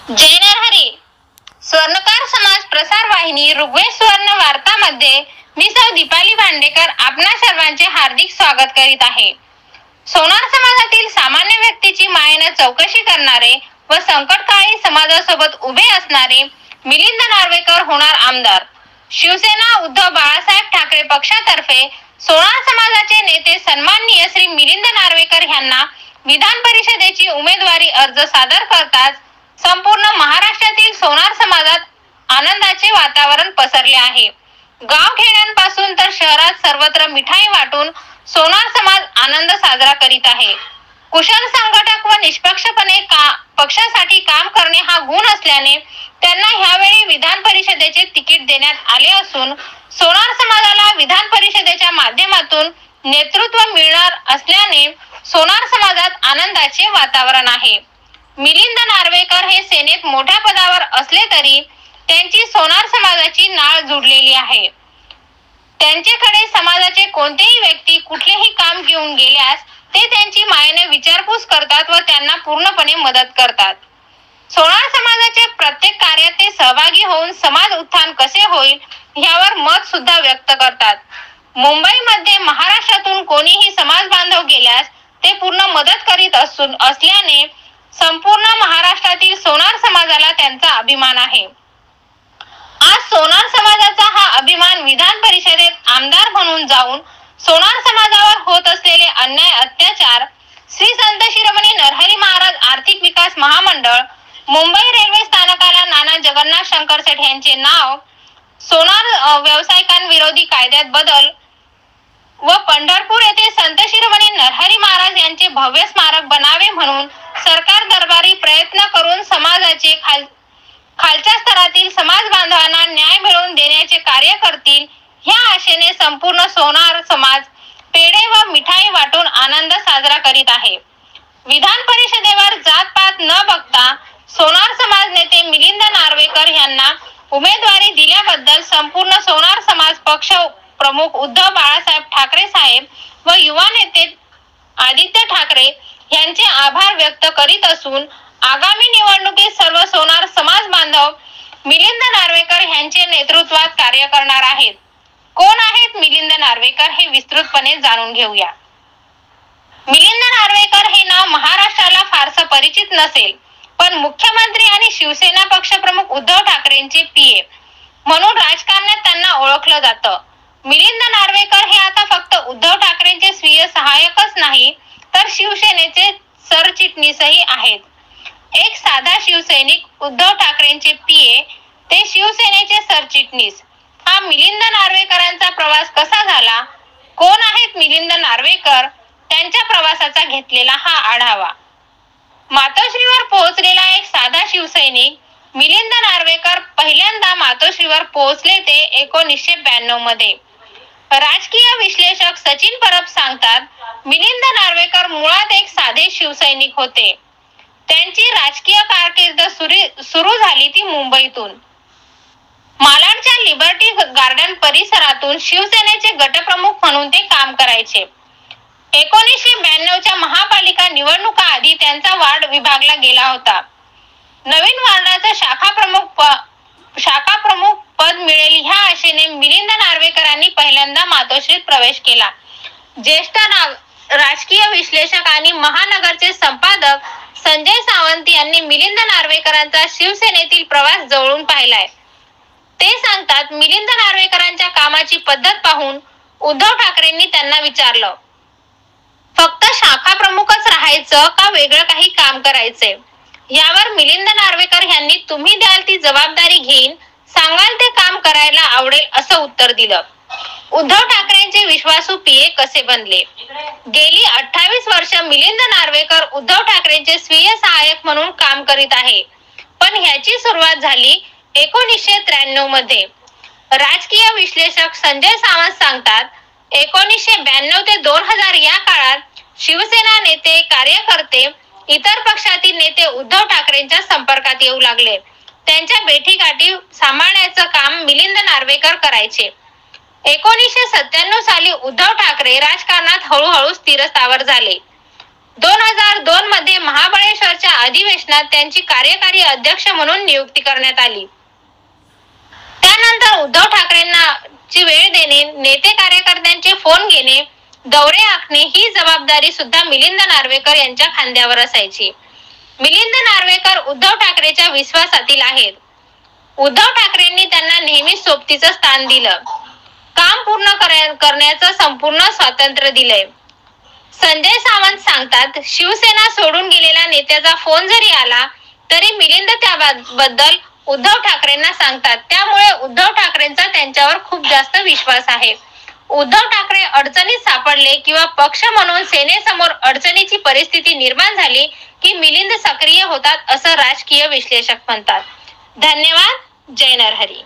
जय नरहरी. स्वर्णकार समाज प्रसार वाहिनी ऋग्वेद स्वर्ण वार्तामध्ये मी सौ दीपाली भांडेकर आपणा सर्वांचे हार्दिक स्वागत करीत आहे. सोनार समाजातील सामान्य व्यक्तीची मायेने चौकशी करणारे व संकटकाळी समाजासोबत उभे असणारे मिलिंद नार्वेकर होणार आमदार. शिवसेना उद्धव बाळासाहेब ठाकरे पक्षातर्फे सोनार समाजाचे नेते सन्माननीय श्री मिलिंद नार्वेकर यांना विधान परिषदेची उमेदवारी अर्ज सादर करताच संपूर्ण महाराष्ट्रातील सोनार समाजात आनंदाचे वातावरण पसरले आहे. गावखेड्यांपासून तर शहरात सर्वत्र मिठाई वाटून सोनार समाज आनंद साजरा करीत आहे. कुशल संघटक व निष्पक्षपणे पक्षासाठी काम करणे हा गुण असल्याने त्यांना ह्यावेळी विधान परिषदेचे तिकीट देण्यात आले असून सोनार समाजाला विधान परिषदेच्या माध्यमातून नेतृत्व मिळणार असल्याने सोनार समाजात आनंदाचे वातावरण आहे. मिलिंद नार्वेकर हे सेनेत मोठ्या पदावर असले तरी त्यांची सोनार समाजाची नाळ जुडलेली आहे. त्यांच्याकडे समाजाचे कोणतेही व्यक्ती कुठलेही काम घेऊन गेल्यास ते त्यांची मायेने विचारपूस करतात व त्यांना पूर्णपणे मदत करतात. सोनार समाजाच्या प्रत्येक कार्यात ते सहभागी होऊन समाज उत्थान कसे होईल यावर मत सुद्धा व्यक्त करतात. मुंबईमध्ये महाराष्ट्रातून कोणीही समाज बांधव गेल्यास ते पूर्ण मदत करीत असल्याने संपूर्ण महाराष्ट्रातील सोनार समाजाला त्यांचा अभिमान आहे. आज सोनार समाजाचा हा अभिमान विधान परिषदेत आमदार म्हणून जाऊन सोनार समाजावर होत असलेले अन्याय अत्याचार, श्री संत शिरोमणी नरहरी महाराज आर्थिक विकास महामंडळ, मुंबई रेल्वे स्थानकाला नाना जगन्नाथ शंकर सेठ यांचे नाव, सोनार व्यावसायिकांविरोधी कायद्यात बदल व पंढरपूर येथे संत शिरोमणी नरहरी महाराज यांचे भव्य स्मारक बनावे म्हणून सरकार दरबारी प्रयत्न करून समाजाचे खालच्या स्तरातील समाज बांधवांना न्याय मिळवून देण्याचे कार्य करतील ह्या आशेने संपूर्ण सोनार समाज पेढे व मिठाई वाटून आनंद साजरा करीत आहे. विधान परिषदेवर जातपात न बघता सोनार समाज नेते मिलिंद नार्वेकर यांना उमेदवारी दिल्याबद्दल संपूर्ण सोनार समाज पक्ष प्रमुख उद्धव बाळासाहेब ठाकरे साहेब व युवा नेते आदित्य ठाकरे यांचे आभार व्यक्त करीत असून आगामी निवडणुकीत सर्व सोनार समाज बांधव मिलिंद नार्वेकर यांचे नेतृत्वात कार्य करणार आहेत. कोण आहेत मिलिंद नार्वेकर हे विस्तृतपणे जाणून घेऊया. मिलिंद नार्वेकर हे नाव महाराष्ट्राला फारसं परिचित नसेल, पण मुख्यमंत्री आणि शिवसेना पक्षप्रमुख उद्धव ठाकरेंचे पीए म्हणून राजकारणात त्यांना ओळखलं जातं. मिलिंद नार्वेकर हे आता फक्त उद्धव ठाकरेंचे स्वीय सहाय्यकच नाही तर शिवसेनेचे सरचिटणीसही आहेत. एक साधा शिवसैनिक उद्धव ठाकरेंचे पीए ते शिवसेनेचे सरचिटणीस. हा मिलिंद नार्वेकरांचा प्रवास कसा झाला, कोण आहेत मिलिंद नार्वेकर, त्यांच्या प्रवासाचा घेतलेला हा आढावा. मातोश्रीवर पोहोचलेला एक साधा शिवसैनिक मिलिंद नार्वेकर पहिल्यांदा मातोश्रीवर पोहोचले ते 1992 मध्ये. राजकीय विश्लेषक सचिन परब सांगतात, मिलिंद नार्वेकर मुळात एक साधे शिवसैनिक होते. त्यांची राजकीय कारकीर्द सुरू झाली ती मुंबईतून. मालाडच्या लिबर्टी गार्डन परिसरातून शिवसेनेचे गटप्रमुख म्हणून ते काम करायचे. 1992च्या महापालिका निवडणुका आधी त्यांचा वार्ड विभागला गेला होता. नवीन वार्डाचं शाखा प्रमुख पद मिळेल ह्या आशेने मिलिंद नार्वेकरांनी पहिल्यांदा मातोश्रीत प्रवेश केला. ज्येष्ठ राजकीय विश्लेषक आणि महानगरचे संपादक संजय सावंत यांनी मिलिंद नार्वेकरांचा शिवसेनेतील प्रवास जवळून पाहिलाय. ते सांगतात, मिलिंद नार्वेकरांच्या कामाची पद्धत पाहून उद्धव ठाकरेंनी त्यांना विचारलं, फक्त शाखा प्रमुखच राहायचं का वेगळं काही काम करायचंय? यावर मिलिंद नार्वेकर यांनी तुम्ही द्याल ती जबाबदारी घेईन, सांगाल ते काम करायला आवडेल असं उत्तर दिलं. उद्धव ठाकरेंचे विश्वासू पीए कसे बनले? गेली 28 वर्ष मिलिंद नार्वेकर उद्धव ठाकरेंचे स्वीय सहाय्यक म्हणून काम करीत आहे. पण ह्याची सुरुवात झाली 1993 मध्ये. राजकीय विश्लेषक संजय सावंत सांगतात, 1992 ते 2000 या काळात शिवसेना नेते, कार्यकर्ते, इतर पक्षातील नेते उद्धव ठाकरेंच्या संपर्कात येऊ लागले. त्यांच्या भेटीगाठी सांभाळण्याचं काम मिलिंद नार्वेकर करायचे. 1997 साली उद्धव ठाकरे राजकारणात हळूहळू स्थिरस्थावर झाले. 2002 मध्ये महाबळेश्वरच्या अधिवेशनात त्यांची कार्यकारी अध्यक्ष म्हणून नियुक्ती करण्यात आली. त्यानंतर उद्धव ठाकरेंना ची वेळ देणे, नेते कार्यकर्त्यांचे फोन घेणे, दौरे आखणे ही जबाबदारी सुद्धा मिलिंद नार्वेकर यांच्या खांद्यावर असायची. मिलिंद नार्वेकर उद्धव ठाकरेच्या विश्वासातील आहेत. उद्धव ठाकरेंनी त्यांना नेहमी सोबतीचं स्थान दिलं. काम पूर्ण करण्याचं संपूर्ण स्वातंत्र्य दिलंय. संजय सावंत सांगतात, शिवसेना सोडून गेलेल्या नेत्याचा फोन जरी आला तरी मिलिंद त्याबद्दल उद्धव ठाकरेंना सांगतात. त्यामुळे उद्धव ठाकरेंचा त्यांच्यावर खूप जास्त विश्वास आहे. उद्धव ठाकरे अडचणीत सापडले किंवा पक्ष म्हणून सेनेसमोर अडचणीची परिस्थिती निर्माण झाली की मिलिंद सक्रिय होतात असं राजकीय विश्लेषक म्हणतात. धन्यवाद. जय नरहरी.